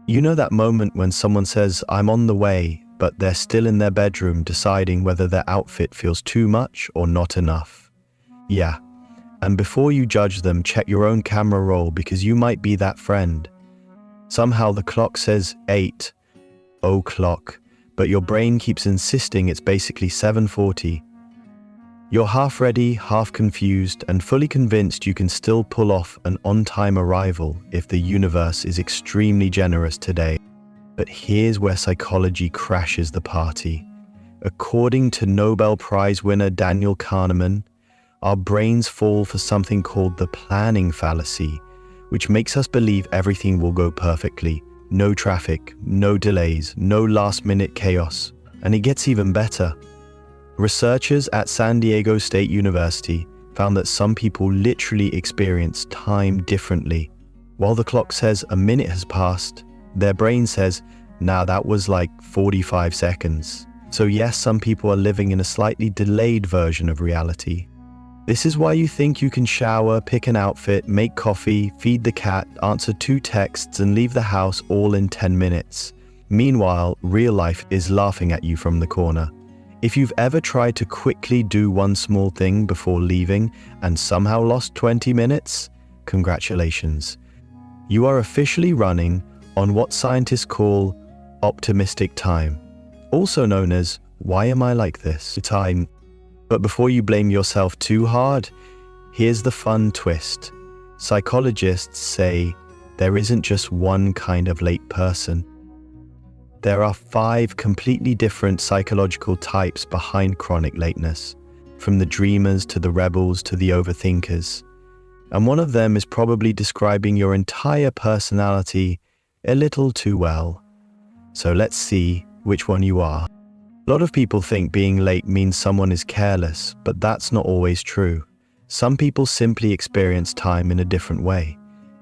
You know that moment when someone says, "I'm on the way," but they're still in their bedroom deciding whether their outfit feels too much or not enough? Yeah. And before you judge them, check your own camera roll because you might be that friend. Somehow the clock says 8 o'clock, but your brain keeps insisting it's basically 7:40. You're half ready, half confused, and fully convinced you can still pull off an on-time arrival if the universe is extremely generous today. But here's where psychology crashes the party. According to Nobel Prize winner Daniel Kahneman, our brains fall for something called the planning fallacy, which makes us believe everything will go perfectly. No traffic, no delays, no last-minute chaos. And it gets even better. Researchers at San Diego State University found that some people literally experience time differently. While the clock says a minute has passed, their brain says, "Nah, that was like 45 seconds. So yes, some people are living in a slightly delayed version of reality. This is why you think you can shower, pick an outfit, make coffee, feed the cat, answer 2 texts, and leave the house all in 10 minutes. Meanwhile, real life is laughing at you from the corner. If you've ever tried to quickly do one small thing before leaving and somehow lost 20 minutes, congratulations. You are officially running on what scientists call optimistic time, also known as "why am I like this" time. But before you blame yourself too hard, here's the fun twist. Psychologists say there isn't just one kind of late person. There are 5 completely different psychological types behind chronic lateness, from the dreamers to the rebels to the overthinkers. And one of them is probably describing your entire personality a little too well. So let's see which one you are. A lot of people think being late means someone is careless, but that's not always true. Some people simply experience time in a different way.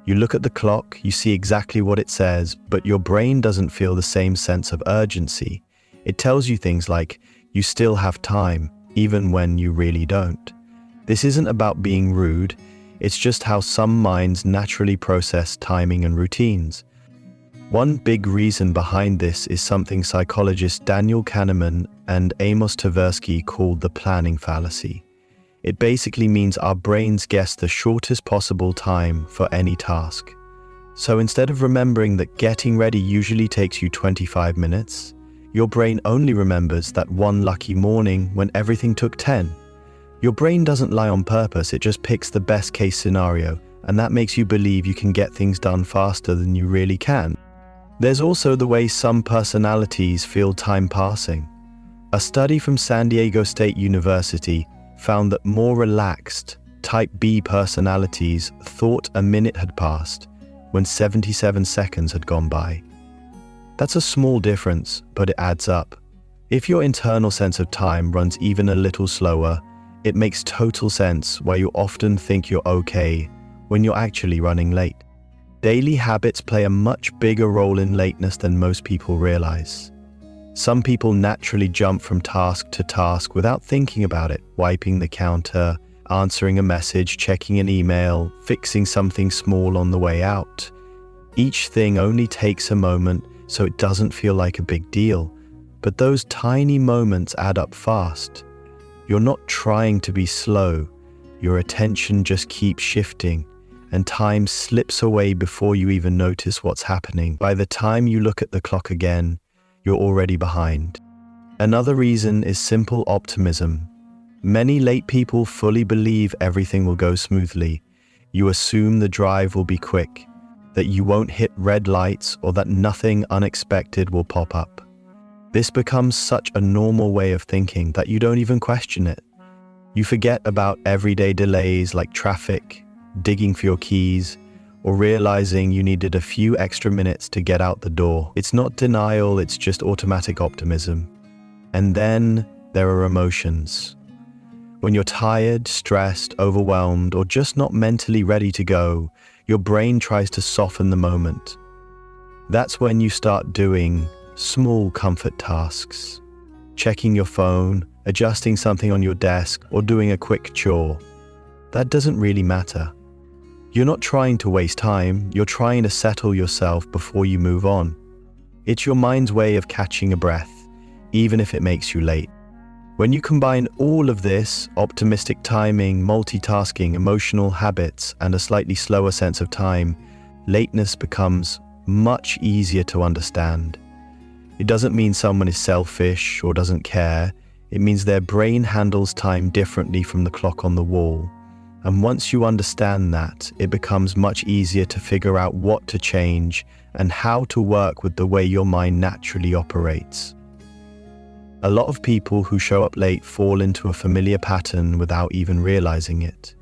You look at the clock, you see exactly what it says, but your brain doesn't feel the same sense of urgency. It tells you things like, you still have time, even when you really don't. This isn't about being rude, it's just how some minds naturally process timing and routines. One big reason behind this is something psychologists Daniel Kahneman and Amos Tversky called the planning fallacy. It basically means our brains guess the shortest possible time for any task. So instead of remembering that getting ready usually takes you 25 minutes, your brain only remembers that one lucky morning when everything took 10. Your brain doesn't lie on purpose, it just picks the best case scenario, and that makes you believe you can get things done faster than you really can. There's also the way some personalities feel time passing. A study from San Diego State University found that more relaxed, type B personalities thought a minute had passed when 77 seconds had gone by. That's a small difference, but it adds up. If your internal sense of time runs even a little slower, it makes total sense why you often think you're okay when you're actually running late. Daily habits play a much bigger role in lateness than most people realize. Some people naturally jump from task to task without thinking about it, wiping the counter, answering a message, checking an email, fixing something small on the way out. Each thing only takes a moment, so it doesn't feel like a big deal. But those tiny moments add up fast. You're not trying to be slow. Your attention just keeps shifting, and time slips away before you even notice what's happening. By the time you look at the clock again, you're already behind. Another reason is simple optimism. Many late people fully believe everything will go smoothly. You assume the drive will be quick, that you won't hit red lights, or that nothing unexpected will pop up. This becomes such a normal way of thinking that you don't even question it. You forget about everyday delays like traffic, digging for your keys, or realizing you needed a few extra minutes to get out the door. It's not denial, it's just automatic optimism. And then there are emotions. When you're tired, stressed, overwhelmed, or just not mentally ready to go, your brain tries to soften the moment. That's when you start doing small comfort tasks, checking your phone, adjusting something on your desk, or doing a quick chore. That doesn't really matter. You're not trying to waste time, you're trying to settle yourself before you move on. It's your mind's way of catching a breath, even if it makes you late. When you combine all of this, optimistic timing, multitasking, emotional habits, and a slightly slower sense of time, lateness becomes much easier to understand. It doesn't mean someone is selfish or doesn't care. It means their brain handles time differently from the clock on the wall. And once you understand that, it becomes much easier to figure out what to change and how to work with the way your mind naturally operates. A lot of people who show up late fall into a familiar pattern without even realizing it.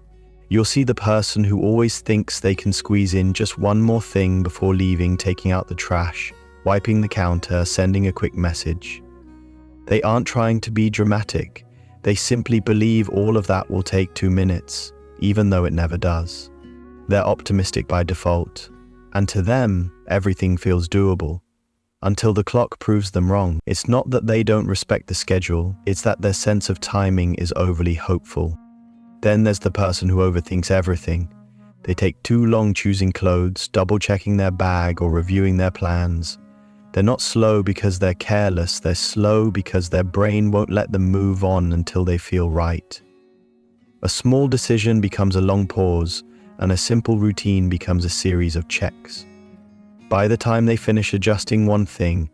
You'll see the person who always thinks they can squeeze in just one more thing before leaving, taking out the trash, wiping the counter, sending a quick message. They aren't trying to be dramatic. They simply believe all of that will take 2 minutes, even though it never does. They're optimistic by default, and to them, everything feels doable. Until the clock proves them wrong. It's not that they don't respect the schedule, it's that their sense of timing is overly hopeful. Then there's the person who overthinks everything. They take too long choosing clothes, double-checking their bag, or reviewing their plans. They're not slow because they're careless, they're slow because their brain won't let them move on until they feel right. A small decision becomes a long pause, and a simple routine becomes a series of checks. By the time they finish adjusting one thing,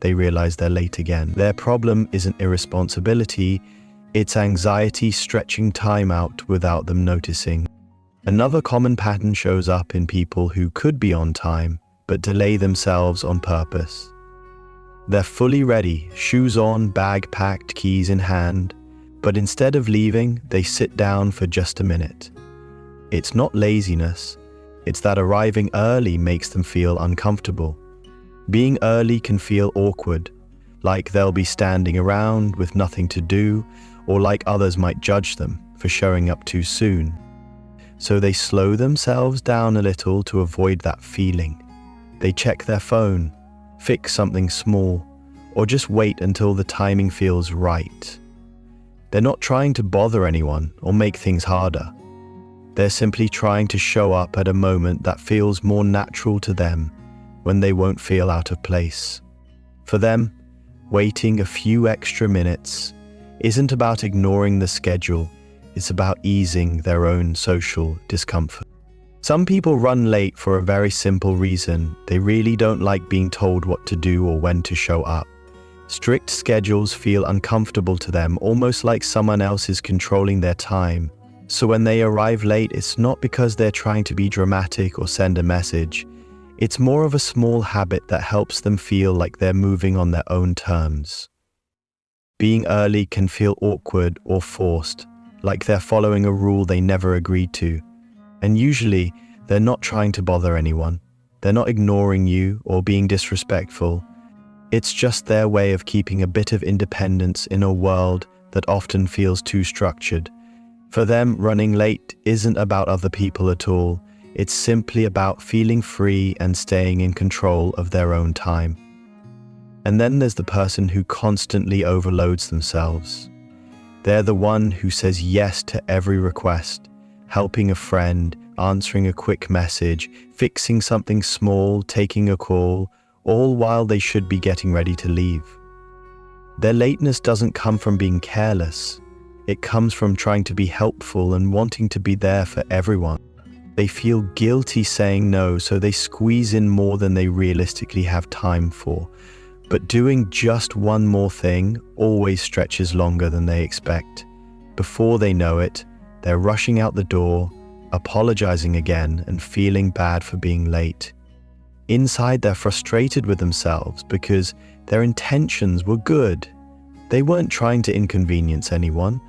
they realize they're late again. Their problem isn't irresponsibility, it's anxiety stretching time out without them noticing. Another common pattern shows up in people who could be on time, but delay themselves on purpose. They're fully ready, shoes on, bag packed, keys in hand, but instead of leaving, they sit down for just a minute. It's not laziness, it's that arriving early makes them feel uncomfortable. Being early can feel awkward, like they'll be standing around with nothing to do, or like others might judge them for showing up too soon. So they slow themselves down a little to avoid that feeling. They check their phone, fix something small, or just wait until the timing feels right. They're not trying to bother anyone or make things harder. They're simply trying to show up at a moment that feels more natural to them, when they won't feel out of place. For them, waiting a few extra minutes isn't about ignoring the schedule, it's about easing their own social discomfort. Some people run late for a very simple reason. They really don't like being told what to do or when to show up. Strict schedules feel uncomfortable to them, almost like someone else is controlling their time. So when they arrive late, it's not because they're trying to be dramatic or send a message. It's more of a small habit that helps them feel like they're moving on their own terms. Being early can feel awkward or forced, like they're following a rule they never agreed to. And usually, they're not trying to bother anyone. They're not ignoring you or being disrespectful. It's just their way of keeping a bit of independence in a world that often feels too structured. For them, running late isn't about other people at all. It's simply about feeling free and staying in control of their own time. And then there's the person who constantly overloads themselves. They're the one who says yes to every request, helping a friend, answering a quick message, fixing something small, taking a call, all while they should be getting ready to leave. Their lateness doesn't come from being careless. It comes from trying to be helpful and wanting to be there for everyone. They feel guilty saying no, so they squeeze in more than they realistically have time for. But doing just one more thing always stretches longer than they expect. Before they know it, they're rushing out the door, apologizing again, and feeling bad for being late. Inside, they're frustrated with themselves because their intentions were good. They weren't trying to inconvenience anyone.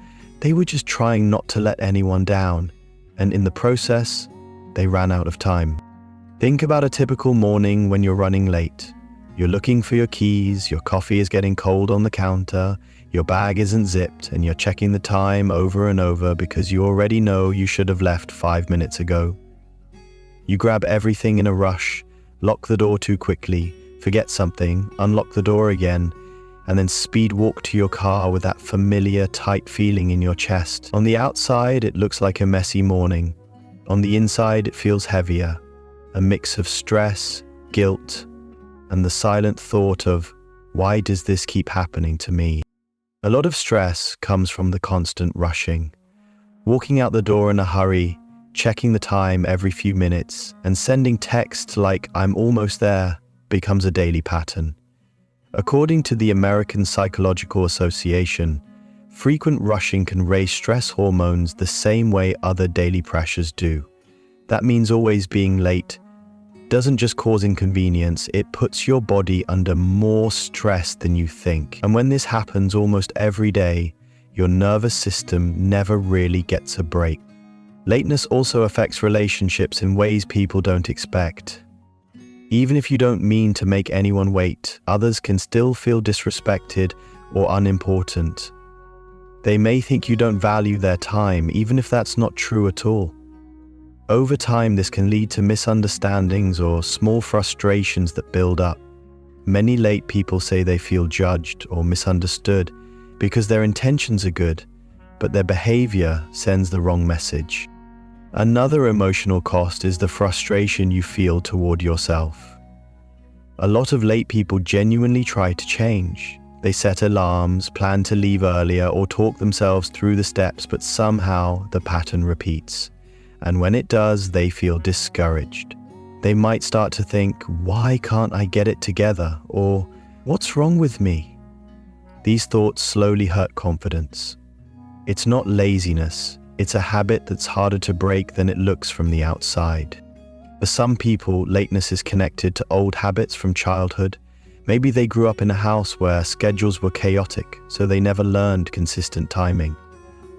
They were just trying not to let anyone down. And in the process, they ran out of time. Think about a typical morning when you're running late. You're looking for your keys, your coffee is getting cold on the counter, your bag isn't zipped, and you're checking the time over and over because you already know you should have left 5 minutes ago. You grab everything in a rush, lock the door too quickly, forget something, unlock the door again, and then speed walk to your car with that familiar, tight feeling in your chest. On the outside, it looks like a messy morning, On the inside, it feels heavier, a mix of stress, guilt, and the silent thought of, why does this keep happening to me? A lot of stress comes from the constant rushing. Walking out the door in a hurry, checking the time every few minutes, and sending texts like "I'm almost there" becomes a daily pattern. According to the American Psychological Association, frequent rushing can raise stress hormones the same way other daily pressures do. That means always being late doesn't just cause inconvenience, it puts your body under more stress than you think. And when this happens almost every day, your nervous system never really gets a break. Lateness also affects relationships in ways people don't expect. Even if you don't mean to make anyone wait, others can still feel disrespected or unimportant. They may think you don't value their time, even if that's not true at all. Over time, this can lead to misunderstandings or small frustrations that build up. Many late people say they feel judged or misunderstood because their intentions are good, but their behavior sends the wrong message. Another emotional cost is the frustration you feel toward yourself. A lot of late people genuinely try to change. They set alarms, plan to leave earlier, or talk themselves through the steps, but somehow the pattern repeats. And when it does, they feel discouraged. They might start to think, why can't I get it together? Or, what's wrong with me? These thoughts slowly hurt confidence. It's not laziness, it's a habit that's harder to break than it looks from the outside. For some people, lateness is connected to old habits from childhood. Maybe they grew up in a house where schedules were chaotic, so they never learned consistent timing.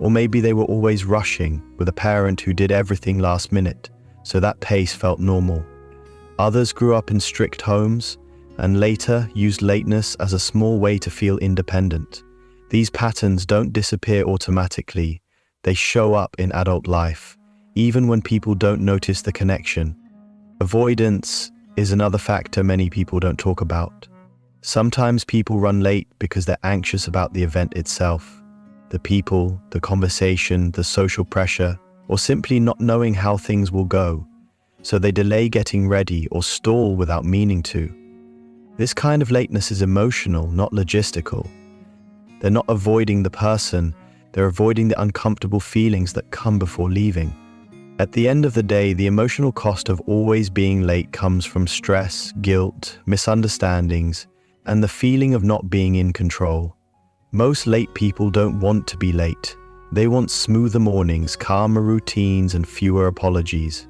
Or maybe they were always rushing with a parent who did everything last minute, so that pace felt normal. Others grew up in strict homes and later used lateness as a small way to feel independent. These patterns don't disappear automatically. They show up in adult life, even when people don't notice the connection. Avoidance is another factor many people don't talk about. Sometimes people run late because they're anxious about the event itself. The people, the conversation, the social pressure, or simply not knowing how things will go. So they delay getting ready or stall without meaning to. This kind of lateness is emotional, not logistical. They're not avoiding the person, they're avoiding the uncomfortable feelings that come before leaving. At the end of the day, the emotional cost of always being late comes from stress, guilt, misunderstandings, and the feeling of not being in control. Most late people don't want to be late. They want smoother mornings, calmer routines, and fewer apologies.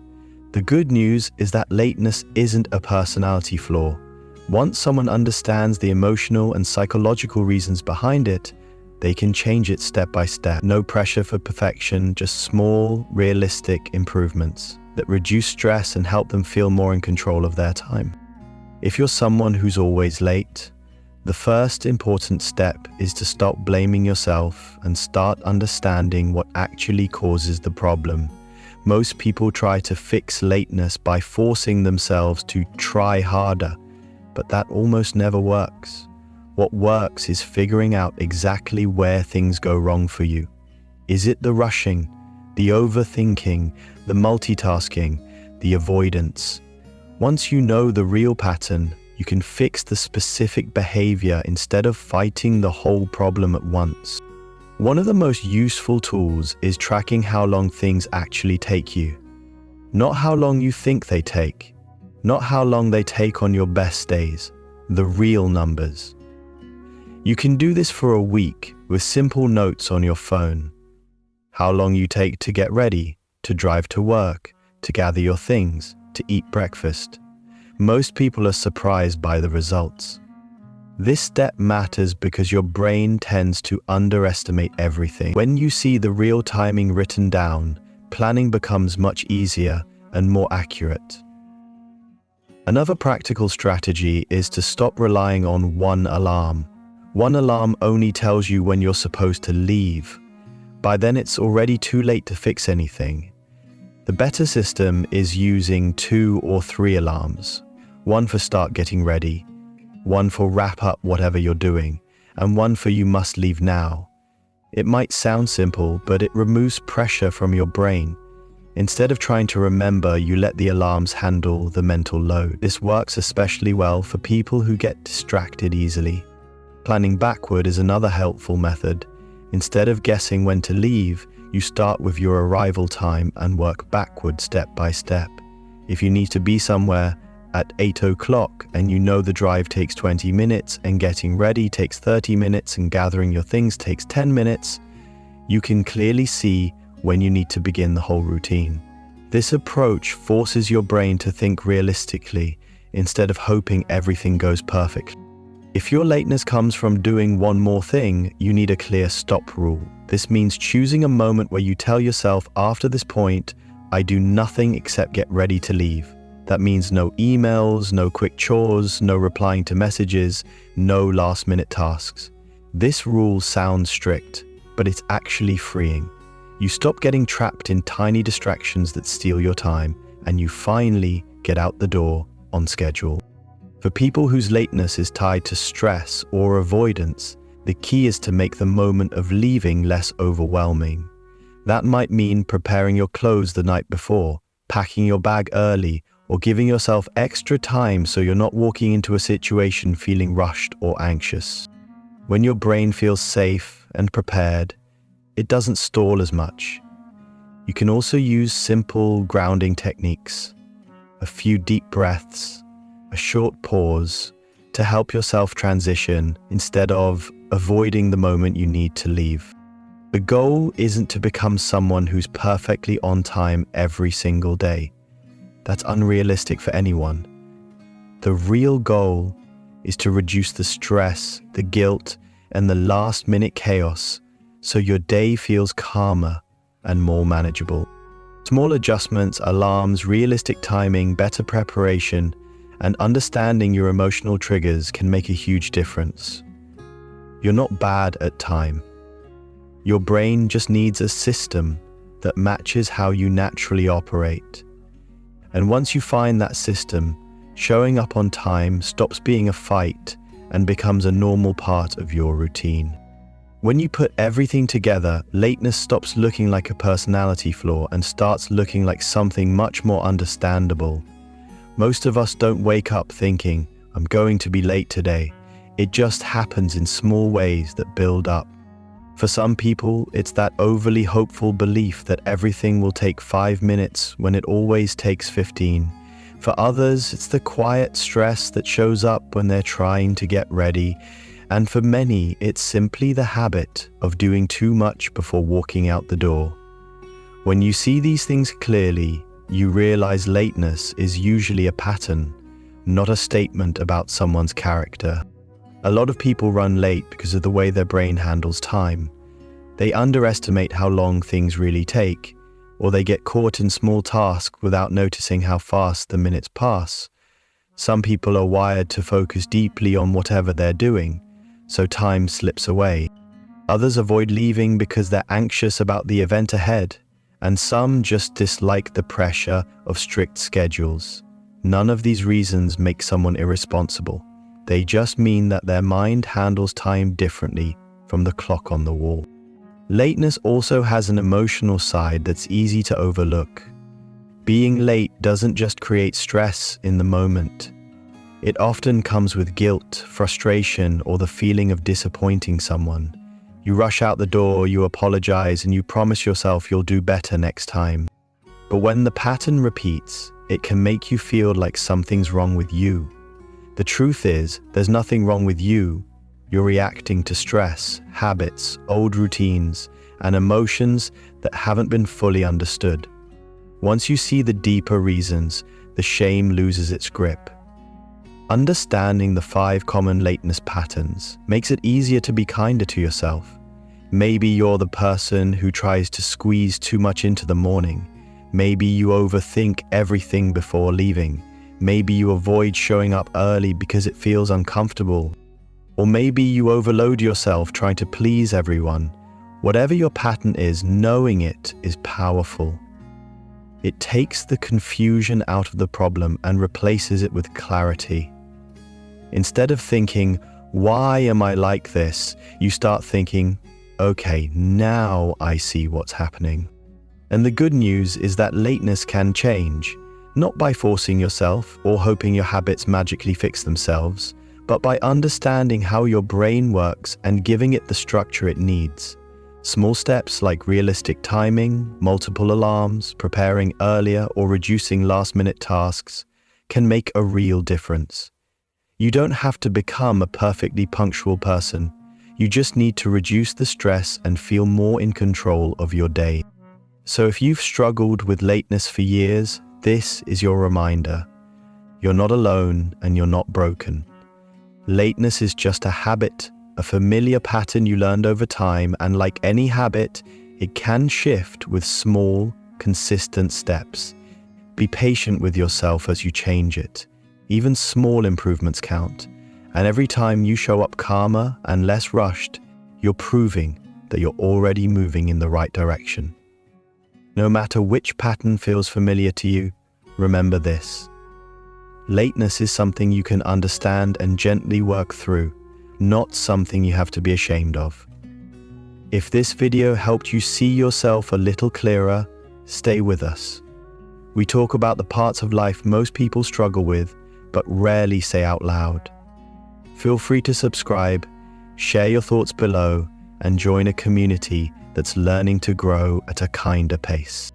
The good news is that lateness isn't a personality flaw. Once someone understands the emotional and psychological reasons behind it, they can change it step by step. No pressure for perfection, just small, realistic improvements that reduce stress and help them feel more in control of their time. If you're someone who's always late, the first important step is to stop blaming yourself and start understanding what actually causes the problem. Most people try to fix lateness by forcing themselves to try harder, but that almost never works. What works is figuring out exactly where things go wrong for you. Is it the rushing, the overthinking, the multitasking, the avoidance? Once you know the real pattern, you can fix the specific behavior instead of fighting the whole problem at once. One of the most useful tools is tracking how long things actually take you. Not how long you think they take. Not how long they take on your best days. The real numbers. You can do this for a week with simple notes on your phone. How long you take to get ready, to drive to work, to gather your things, to eat breakfast. Most people are surprised by the results. This step matters because your brain tends to underestimate everything. When you see the real timing written down, planning becomes much easier and more accurate. Another practical strategy is to stop relying on one alarm. One alarm only tells you when you're supposed to leave. By then it's already too late to fix anything. The better system is using 2 or 3 alarms. One for start getting ready, one for wrap up whatever you're doing, and one for you must leave now. It might sound simple, but it removes pressure from your brain. Instead of trying to remember, you let the alarms handle the mental load. This works especially well for people who get distracted easily. Planning backward is another helpful method. Instead of guessing when to leave, you start with your arrival time and work backward step by step. If you need to be somewhere at 8 o'clock and you know the drive takes 20 minutes and getting ready takes 30 minutes and gathering your things takes 10 minutes, you can clearly see when you need to begin the whole routine. This approach forces your brain to think realistically instead of hoping everything goes perfectly. If your lateness comes from doing one more thing, you need a clear stop rule. This means choosing a moment where you tell yourself, after this point, I do nothing except get ready to leave. That means no emails, no quick chores, no replying to messages, no last-minute tasks. This rule sounds strict, but it's actually freeing. You stop getting trapped in tiny distractions that steal your time, and you finally get out the door on schedule. For people whose lateness is tied to stress or avoidance, the key is to make the moment of leaving less overwhelming. That might mean preparing your clothes the night before, packing your bag early, or giving yourself extra time so you're not walking into a situation feeling rushed or anxious. When your brain feels safe and prepared, it doesn't stall as much. You can also use simple grounding techniques, a few deep breaths, a short pause to help yourself transition instead of avoiding the moment you need to leave. The goal isn't to become someone who's perfectly on time every single day. That's unrealistic for anyone. The real goal is to reduce the stress, the guilt, and the last-minute chaos so your day feels calmer and more manageable. Small adjustments, alarms, realistic timing, better preparation, and understanding your emotional triggers can make a huge difference. You're not bad at time. Your brain just needs a system that matches how you naturally operate. And once you find that system, showing up on time stops being a fight and becomes a normal part of your routine. When you put everything together, lateness stops looking like a personality flaw and starts looking like something much more understandable. Most of us don't wake up thinking, I'm going to be late today. It just happens in small ways that build up. For some people, it's that overly hopeful belief that everything will take 5 minutes when it always takes 15. For others, it's the quiet stress that shows up when they're trying to get ready. And for many, it's simply the habit of doing too much before walking out the door. When you see these things clearly, you realize lateness is usually a pattern, not a statement about someone's character. A lot of people run late because of the way their brain handles time. They underestimate how long things really take, or they get caught in small tasks without noticing how fast the minutes pass. Some people are wired to focus deeply on whatever they're doing, so time slips away. Others avoid leaving because they're anxious about the event ahead, and some just dislike the pressure of strict schedules. None of these reasons make someone irresponsible. They just mean that their mind handles time differently from the clock on the wall. Lateness also has an emotional side that's easy to overlook. Being late doesn't just create stress in the moment. It often comes with guilt, frustration, or the feeling of disappointing someone. You rush out the door, you apologize, and you promise yourself you'll do better next time. But when the pattern repeats, it can make you feel like something's wrong with you. The truth is, there's nothing wrong with you. You're reacting to stress, habits, old routines, and emotions that haven't been fully understood. Once you see the deeper reasons, the shame loses its grip. Understanding the 5 common lateness patterns makes it easier to be kinder to yourself. Maybe you're the person who tries to squeeze too much into the morning. Maybe you overthink everything before leaving. Maybe you avoid showing up early because it feels uncomfortable. Or maybe you overload yourself trying to please everyone. Whatever your pattern is, knowing it is powerful. It takes the confusion out of the problem and replaces it with clarity. Instead of thinking, why am I like this? You start thinking, okay, now I see what's happening. And the good news is that lateness can change, not by forcing yourself or hoping your habits magically fix themselves, but by understanding how your brain works and giving it the structure it needs. Small steps like realistic timing, multiple alarms, preparing earlier, or reducing last-minute tasks can make a real difference. You don't have to become a perfectly punctual person. You just need to reduce the stress and feel more in control of your day. So if you've struggled with lateness for years, this is your reminder. You're not alone and you're not broken. Lateness is just a habit, a familiar pattern you learned over time, and like any habit, it can shift with small, consistent steps. Be patient with yourself as you change it. Even small improvements count, and every time you show up calmer and less rushed, you're proving that you're already moving in the right direction. No matter which pattern feels familiar to you, remember this. Lateness is something you can understand and gently work through, not something you have to be ashamed of. If this video helped you see yourself a little clearer, stay with us. We talk about the parts of life most people struggle with, but rarely say out loud. Feel free to subscribe, share your thoughts below, and join a community that's learning to grow at a kinder pace.